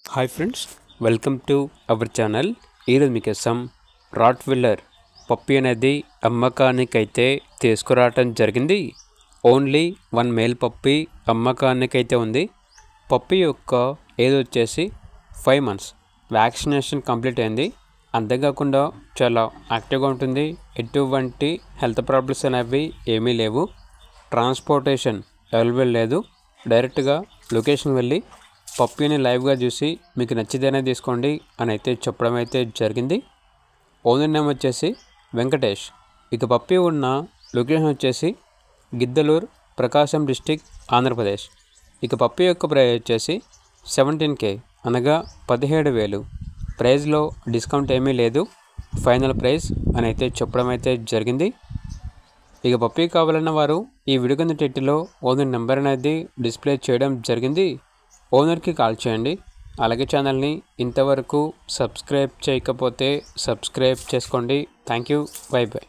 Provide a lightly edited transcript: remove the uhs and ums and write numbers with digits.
Hi friends, welcome to our channel. ఈరోజు మీకోసం Rottweiler పప్పి అనేది అమ్మకానికైతే తీసుకురావటం జరిగింది. ఓన్లీ 1 మేల్ పప్పి అమ్మకానికైతే ఉంది. పప్పి యొక్క ఏజ్ వచ్చేసి 5 months. వ్యాక్సినేషన్ కంప్లీట్ అయింది. అంతేకాకుండా చాలా యాక్టివ్గా ఉంటుంది. ఎటువంటి హెల్త్ ప్రాబ్లమ్స్ అనేవి ఏమీ లేవు. ట్రాన్స్పోర్టేషన్ అవైలబుల్ లేదు. డైరెక్ట్గా లొకేషన్ వెళ్ళి పప్పీని లైవ్గా చూసి మీకు నచ్చితేనే తీసుకోండి అని అయితే చెప్పడం అయితే జరిగింది. ఓనర్ నేమ్ వచ్చేసి వెంకటేష్. ఇక పప్పీ ఉన్న లొకేషన్ వచ్చేసి గిద్దలూరు, ప్రకాశం డిస్టిక్, ఆంధ్రప్రదేశ్. ఇక పప్పీ యొక్క ప్రైస్ వచ్చేసి 17K, అనగా 17,000. ప్రైస్లో డిస్కౌంట్ ఏమీ లేదు. ఫైనల్ ప్రైస్ అని అయితే చెప్పడం అయితే జరిగింది. ఇక పప్పీ కావాలన్న వారు ఈ వీడియో కింద టైటిల్లో ఓనర్ నెంబర్ అనేది డిస్ప్లే చేయడం జరిగింది. ఓనర్కి కాల్ చేయండి. అలాగే ఛానల్ని ఇంతవరకు సబ్స్క్రైబ్ చేయకపోతే సబ్స్క్రైబ్ చేసుకోండి. Thank you. By by.